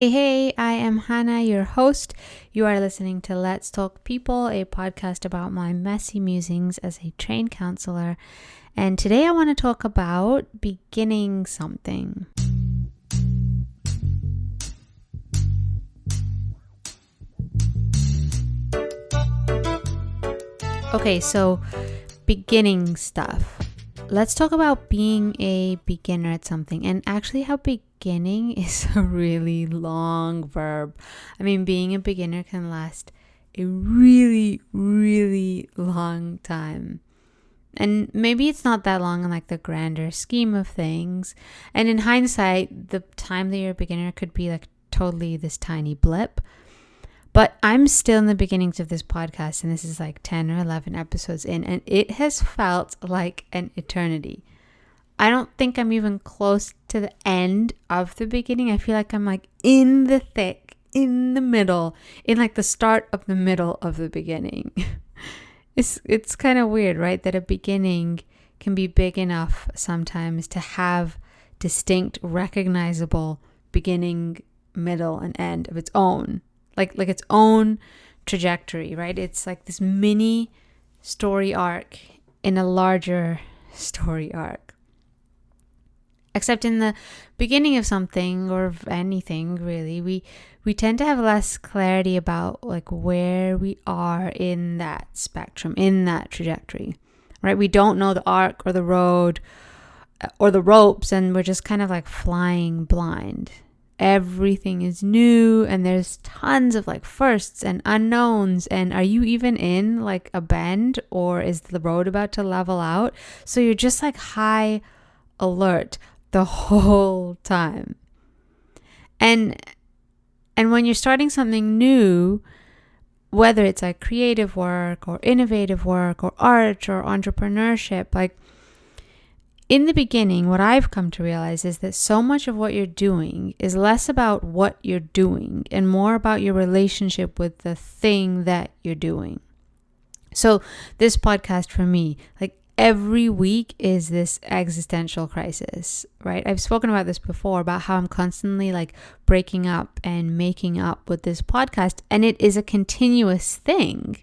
Hey, I am Hannah, your host. You are listening to Let's Talk People, a podcast about my messy musings as a trained counselor. And today I want to talk about beginning something. Okay, so beginning stuff. Let's talk about being a beginner at something and actually how beginning is a really long verb. I mean, being a beginner can last a really, really long time. And maybe it's not that long in like the grander scheme of things. And in hindsight, the time that you're a beginner could be like totally this tiny blip. But I'm still in the beginnings of this podcast, and this is like 10 or 11 episodes in, and it has felt like an eternity. I don't think I'm even close to the end of the beginning. I feel like I'm like in the thick, in the middle, in like the start of the middle of the beginning. It's kind of weird, right? That a beginning can be big enough sometimes to have distinct, recognizable beginning, middle, and end of its own. Like its own trajectory, right? It's like this mini story arc in a larger story arc. Except in the beginning of something or of anything, really, we tend to have less clarity about like where we are in that spectrum, in that trajectory, right? We don't know the arc or the road or the ropes, and we're just kind of like flying blind. Everything is new and there's tons of like firsts and unknowns, and are you even in like a bend or is the road about to level out? So you're just like high alert the whole time. And when you're starting something new, whether it's like creative work or innovative work or art or entrepreneurship, like in the beginning, what I've come to realize is that so much of what you're doing is less about what you're doing and more about your relationship with the thing that you're doing. So this podcast for me, like every week is this existential crisis, right? I've spoken about this before, about how I'm constantly like breaking up and making up with this podcast, and it is a continuous thing.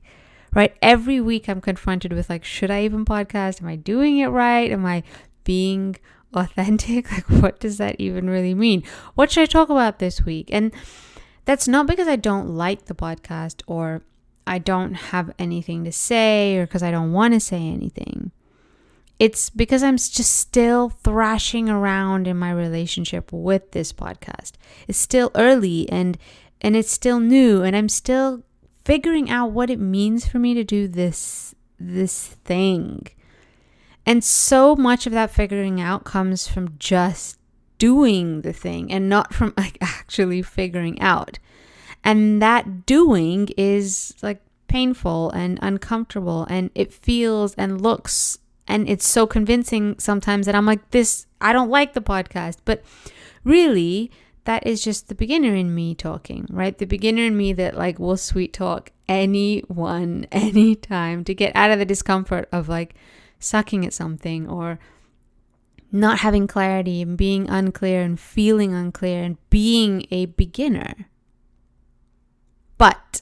Right? Every week I'm confronted with like, should I even podcast? Am I doing it right? Am I being authentic? Like, what does that even really mean? What should I talk about this week? And that's not because I don't like the podcast or I don't have anything to say or because I don't want to say anything. It's because I'm just still thrashing around in my relationship with this podcast. It's still early and it's still new, and I'm still figuring out what it means for me to do this thing. And so much of that figuring out comes from just doing the thing and not from like actually figuring out. And that doing is like painful and uncomfortable, and it feels and looks, and it's so convincing sometimes that I'm like, I don't like the podcast. But really, that is just the beginner in me talking, right? The beginner in me that like will sweet talk anyone, anytime, to get out of the discomfort of like sucking at something or not having clarity and being unclear and feeling unclear and being a beginner. But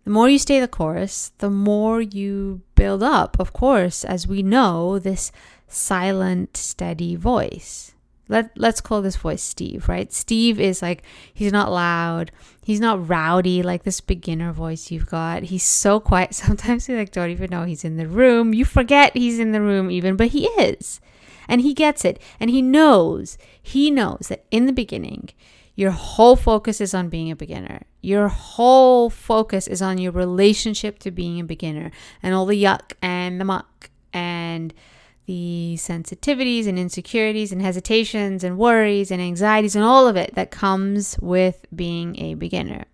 the more you stay the course, the more you build up, of course, as we know, this silent, steady voice. Let's call this voice Steve, right? Steve is like, he's not loud. He's not rowdy like this beginner voice you've got. He's so quiet. Sometimes you like don't even know he's in the room. You forget he's in the room even, but he is. And he gets it. And he knows that in the beginning, your whole focus is on being a beginner. Your whole focus is on your relationship to being a beginner and all the yuck and the muck and the sensitivities and insecurities and hesitations and worries and anxieties and all of it that comes with being a beginner.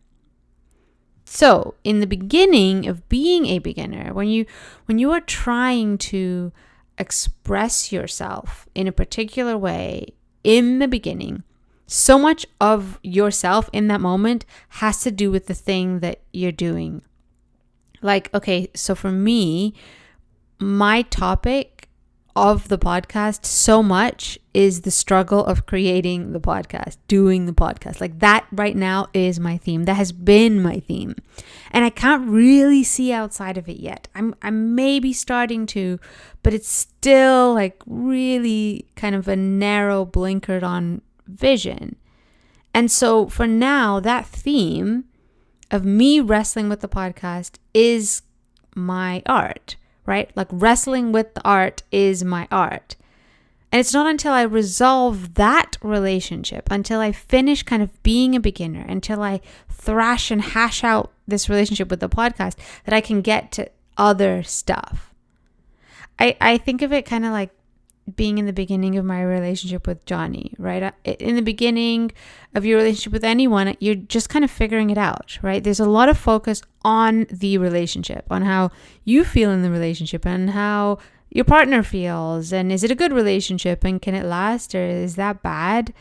So in the beginning of being a beginner, when you are trying to express yourself in a particular way in the beginning, so much of yourself in that moment has to do with the thing that you're doing. Like, okay, so for me, my topic of the podcast so much is the struggle of creating the podcast, doing the podcast. Like that right now is my theme. That has been my theme. And I can't really see outside of it yet. I'm maybe starting to, but it's still like really kind of a narrow blinkered on vision. And so for now, that theme of me wrestling with the podcast is my art, right? Like wrestling with the art is my art. And it's not until I resolve that relationship, until I finish kind of being a beginner, until I thrash and hash out this relationship with the podcast, that I can get to other stuff. I think of it kind of like being in the beginning of my relationship with Johnny, right? In the beginning of your relationship with anyone, you're just kind of figuring it out, right? There's a lot of focus on the relationship, on how you feel in the relationship and how your partner feels, and is it a good relationship and can it last, or is that bad?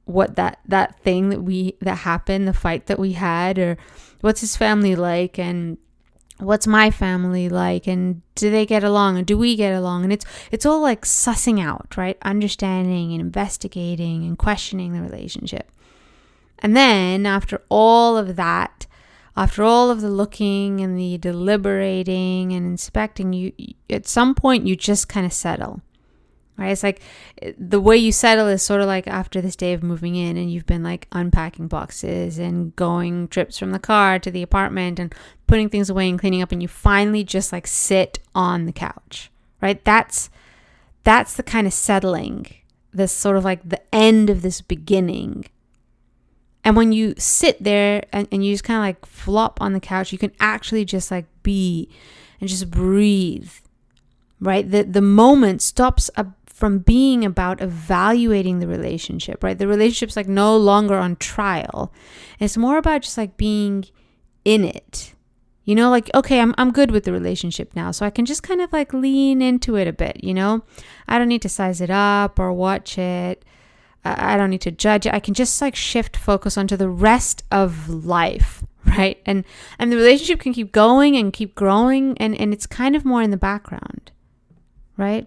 What that thing that happened, the fight that we had, or what's his family like, and what's my family like, and do they get along, and do we get along? And it's all like sussing out, right? Understanding and investigating and questioning the relationship. And then after all of that, after all of the looking and the deliberating and inspecting, you at some point you just kind of settle, right? It's like the way you settle is sort of like after this day of moving in, and you've been like unpacking boxes and going trips from the car to the apartment and putting things away and cleaning up, and you finally just like sit on the couch, right? That's the kind of settling, this sort of like the end of this beginning. And when you sit there and you just kind of like flop on the couch, you can actually just like be and just breathe, right? The moment stops from being about evaluating the relationship, right? The relationship's like no longer on trial. It's more about just like being in it. You know, like, okay, I'm good with the relationship now, so I can just kind of like lean into it a bit, you know? I don't need to size it up or watch it. I don't need to judge it. I can just like shift focus onto the rest of life, right? And the relationship can keep going and keep growing, and it's kind of more in the background, right?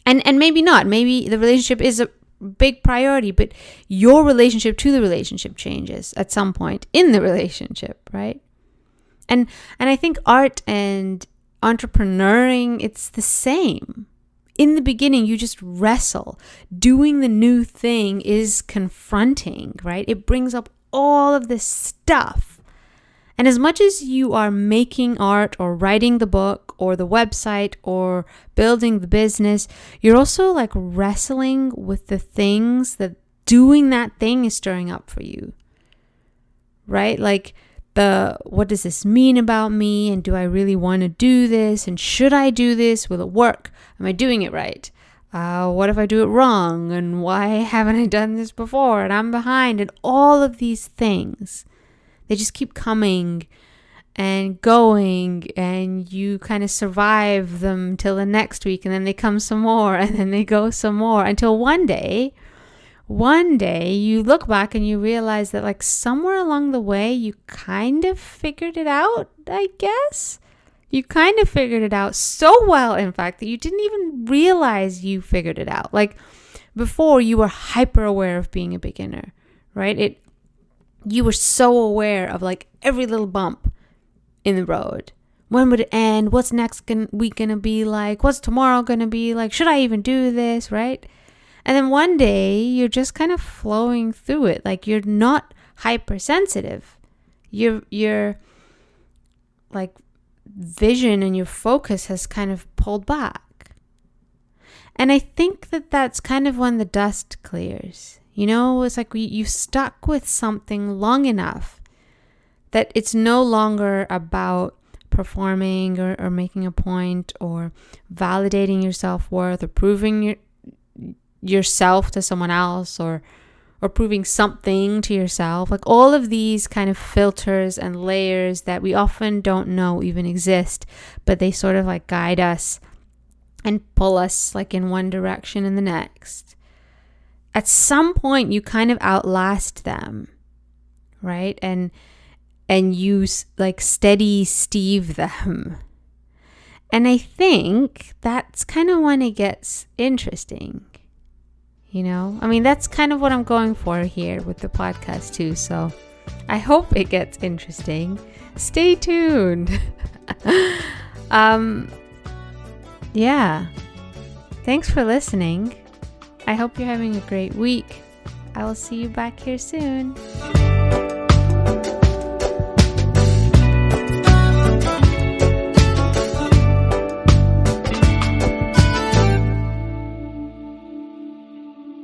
And maybe not. Maybe the relationship is a big priority, but your relationship to the relationship changes at some point in the relationship, right? And I think art and entrepreneuring, it's the same. In the beginning, you just wrestle. Doing the new thing is confronting, right? It brings up all of this stuff. And as much as you are making art or writing the book or the website or building the business, you're also like wrestling with the things that doing that thing is stirring up for you, right? Like what does this mean about me? And do I really want to do this? And should I do this? Will it work? Am I doing it right? What if I do it wrong? And why haven't I done this before? And I'm behind. And all of these things, they just keep coming and going, and you kind of survive them till the next week, and then they come some more, and then they go some more, until one day you look back and you realize that like somewhere along the way you kind of figured it out, I guess. You kind of figured it out so well, in fact, that you didn't even realize you figured it out. Like before, you were hyper aware of being a beginner, right? You were so aware of like every little bump in the road. When would it end? What's next week going to be like? What's tomorrow going to be like? Should I even do this, right? And then one day you're just kind of flowing through it. Like you're not hypersensitive. You're like vision and your focus has kind of pulled back. And I think that that's kind of when the dust clears. You know, it's like you've stuck with something long enough that it's no longer about performing or making a point or validating your self-worth or proving yourself to someone else or proving something to yourself. Like all of these kind of filters and layers that we often don't know even exist, but they sort of like guide us and pull us like in one direction and the next. At some point you kind of outlast them, right? And you like steady Steve them. And I think that's kind of when it gets interesting. I mean, that's kind of what I'm going for here with the podcast too. So I hope it gets interesting. Stay tuned. Yeah. Thanks for listening. I hope you're having a great week. I will see you back here soon.